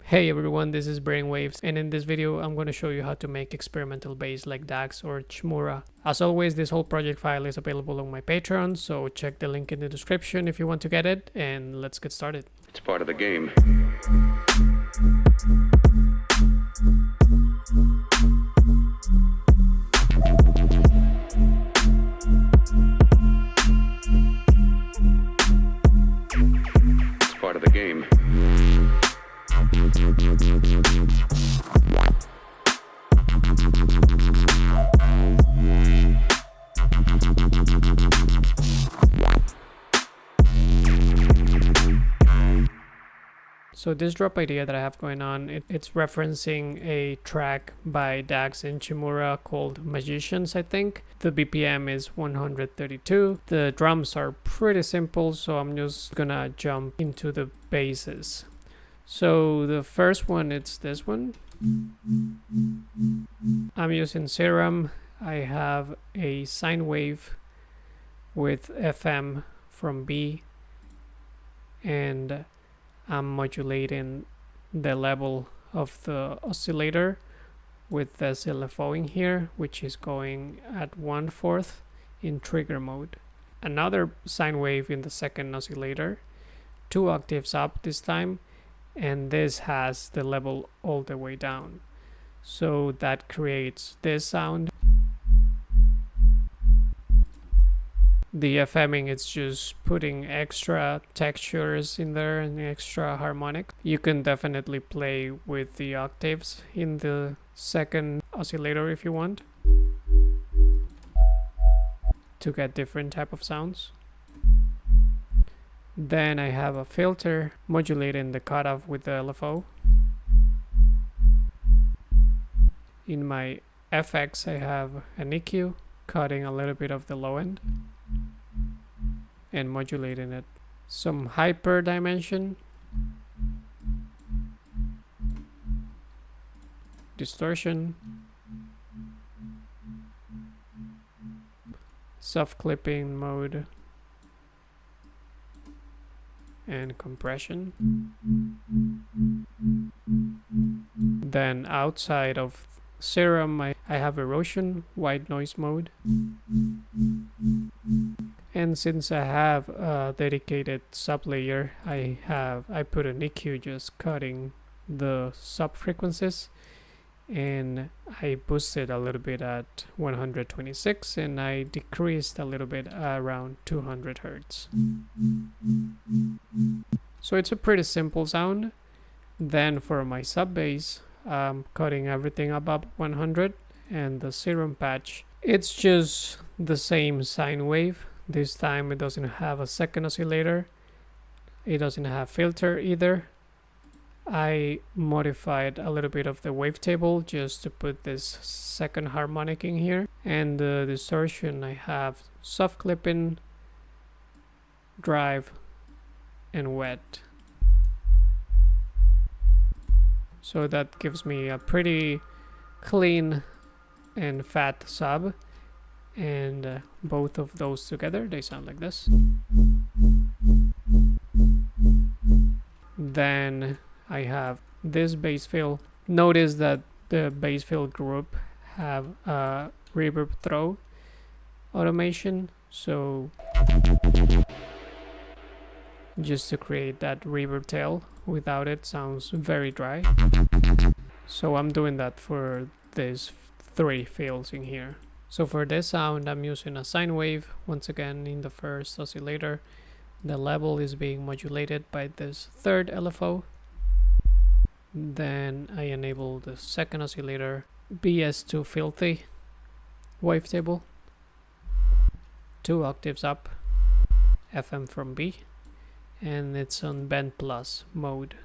Hey everyone, this is BRAINWAVEZ, and in this video I'm going to show you how to make experimental bass like Daggz or Chmura. As always, this whole project file is available on my Patreon, so check the link in the description if you want to get it, and let's get started. It's part of the game. It's part of the game. So this drop idea that I have going on, it's referencing a track by Daggz and Chmura called Magicians, I think. The BPM is 132. The drums are pretty simple, so I'm just gonna jump into the basses. So the first one, it's this one. I'm using Serum. I have a sine wave with FM from B, and I'm modulating the level of the oscillator with this LFO in here, which is going at 1/4 in trigger mode. Another sine wave in the second oscillator, 2 octaves up this time, and this has the level all the way down. So that creates this sound. The FMing, it's just putting extra textures in there and extra harmonic. You can definitely play with the octaves in the second oscillator if you want to get different type of sounds. Then I have a filter modulating the cutoff with the LFO. In my FX I have an EQ cutting a little bit of the low end and modulating it. Some hyper dimension, distortion, soft clipping mode, and compression. Then outside of Serum I have erosion, white noise mode. And since I have a dedicated sub layer, I put an EQ just cutting the sub frequencies, and I boosted a little bit at 126 and I decreased a little bit around 200 Hertz. So it's a pretty simple sound. Then for my sub bass, I'm cutting everything above 100, and the Serum patch, it's just the same sine wave. This time it doesn't have a second oscillator. It doesn't have filter either. I modified a little bit of the wavetable just to put this second harmonic in here. And the distortion, I have soft clipping, drive, and wet. So that gives me a pretty clean and fat sub. And both of those together, they sound like this. Then I have this bass fill. Notice that the bass fill group have a reverb throw automation, so just to create that reverb tail. Without it, sounds very dry. So I'm doing that for these 3 fills in here. So for this sound, I'm using a sine wave, once again in the first oscillator. The level is being modulated by this third LFO. Then I enable the second oscillator, BS2 filthy wavetable, 2 octaves up, FM from B, and it's on band plus mode,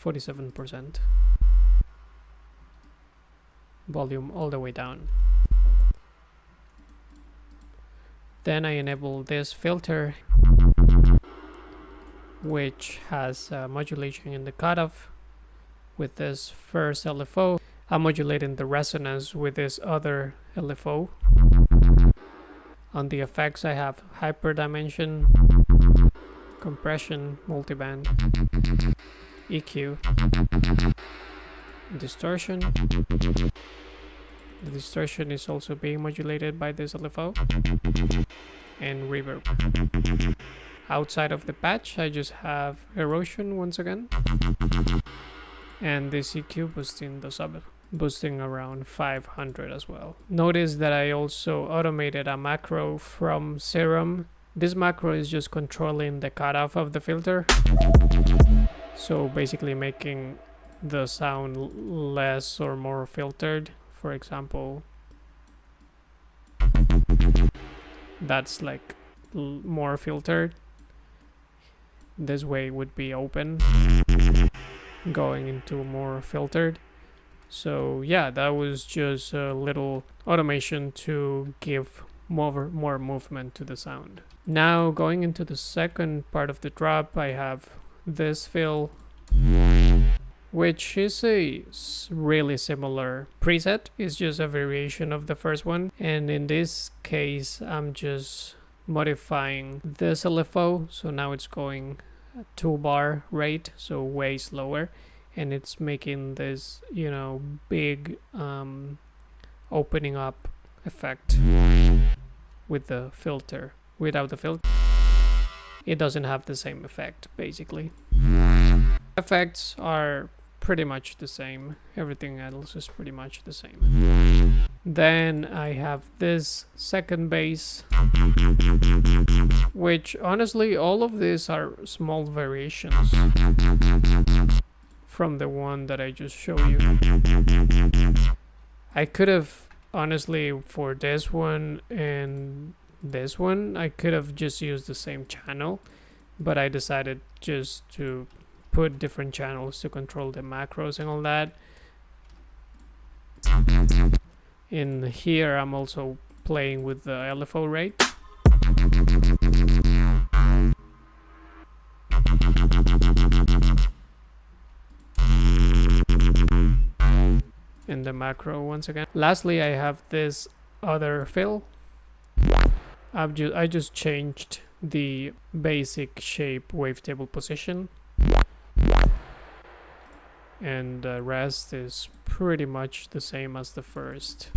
47%. Volume all the way down. Then I enable this filter, which has modulation in the cutoff with this first LFO. I'm modulating the resonance with this other LFO. On the effects I have hyper dimension, compression, multiband, EQ, distortion. The distortion is also being modulated by this LFO, and reverb. Outside of the patch, I just have erosion once again, and this EQ boosting the sub, boosting around 500 as well. Notice that I also automated a macro from Serum. This macro is just controlling the cutoff of the filter, so basically making the sound less or more filtered. For example, that's like more filtered. This way would be open, going into more filtered. So yeah, that was just a little automation to give more movement to the sound. Now going into the second part of the drop, I have this fill, which is a really similar preset. It's just a variation of the first one, and in this case I'm just modifying this LFO, so now it's going 2-bar rate, so way slower, and it's making this, you know, big opening up effect with the filter. Without the filter, it doesn't have the same effect, basically. Effects are pretty much the same. Everything else is pretty much the same. Then I have this second bass, which honestly all of these are small variations from the one that I just showed you. I could have honestly, for this one and this one, I could have just used the same channel, but I decided just to put different channels to control the macros and all that. In here I'm also playing with the LFO rate. In the macro once again. Lastly, I have this other fill. I just changed the basic shape wavetable position, and the rest is pretty much the same as the first.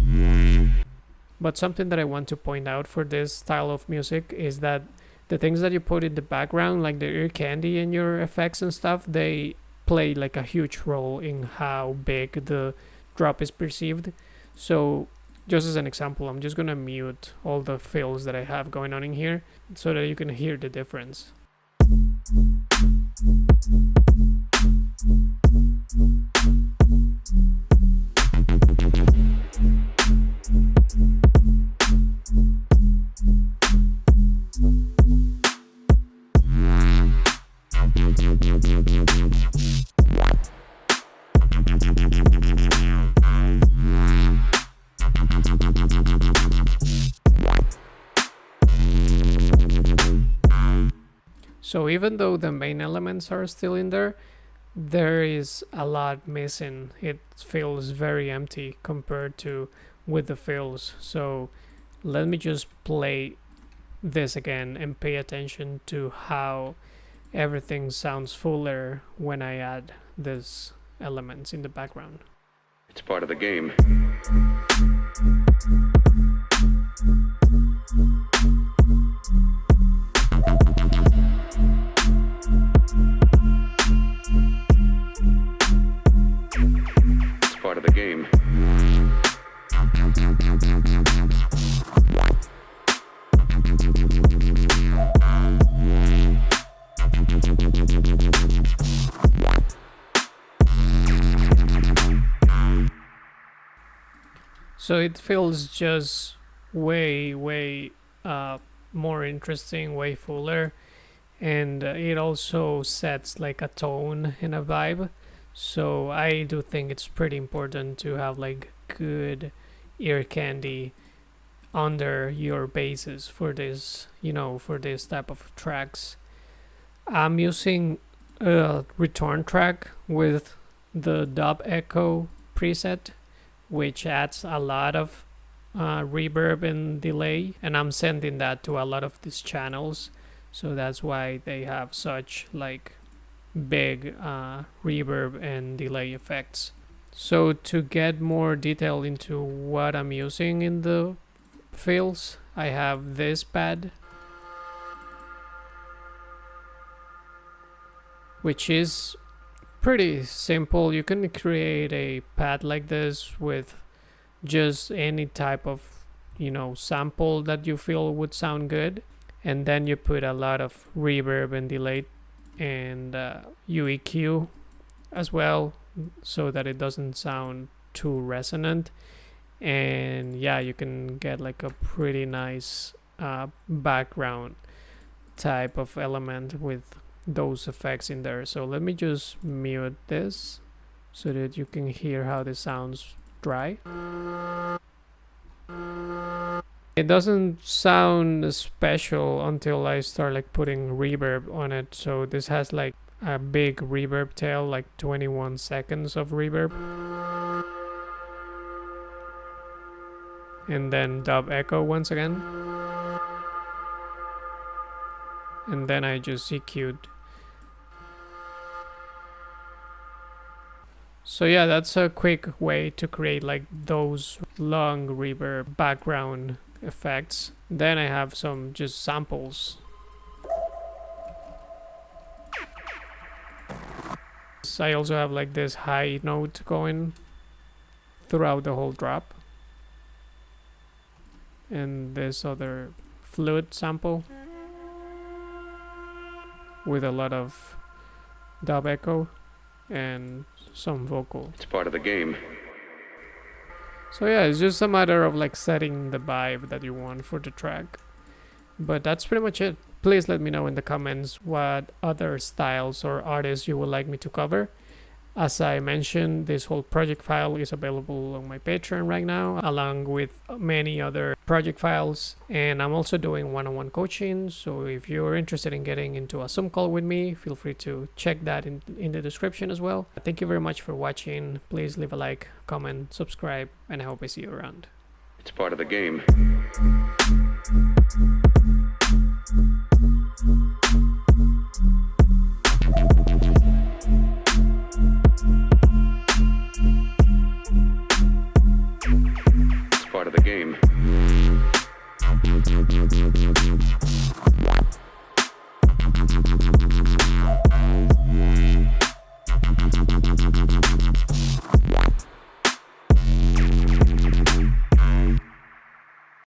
But something that I want to point out for this style of music is that the things that you put in the background, like the ear candy and your effects and stuff, they play like a huge role in how big the drop is perceived. So just as an example, I'm just gonna mute all the fills that I have going on in here so that you can hear the difference. So even though the main elements are still in there, there is a lot missing. It feels very empty compared to with the fills. So let me just play this again and pay attention to how everything sounds fuller when I add these elements in the background. It's part of the game. It's part of the game. So it feels just way more interesting, way fuller, and it also sets like a tone and a vibe. So I do think it's pretty important to have like good ear candy under your basses for this, you know, for this type of tracks. I'm using a return track with the dub echo preset, which adds a lot of reverb and delay, and I'm sending that to a lot of these channels, so that's why they have such like big reverb and delay effects. So to get more detail into what I'm using in the fills, I have this pad, which is pretty simple. You can create a pad like this with just any type of, sample that you feel would sound good, and then you put a lot of reverb and delay and UEQ as well, so that it doesn't sound too resonant. And yeah, you can get like a pretty nice background type of element with those effects in there. So let me just mute this so that you can hear how this sounds dry. It doesn't sound special until I start like putting reverb on it. So this has like a big reverb tail, like 21 seconds of reverb, and then dub echo once again, and then I just EQ'd. So yeah, that's a quick way to create like those long reverb background effects. Then I have some just samples. I also have like this high note going throughout the whole drop, and this other flute sample with a lot of dub echo and some vocal. It's part of the game. So yeah, it's just a matter of like setting the vibe that you want for the track. But that's pretty much it. Please let me know in the comments what other styles or artists you would like me to cover. As I mentioned, this whole project file is available on my Patreon right now, along with many other project files. And I'm also doing one-on-one coaching. So if you're interested in getting into a Zoom call with me, feel free to check that in the description as well. Thank you very much for watching. Please leave a like, comment, subscribe, and I hope I see you around. It's part of the game.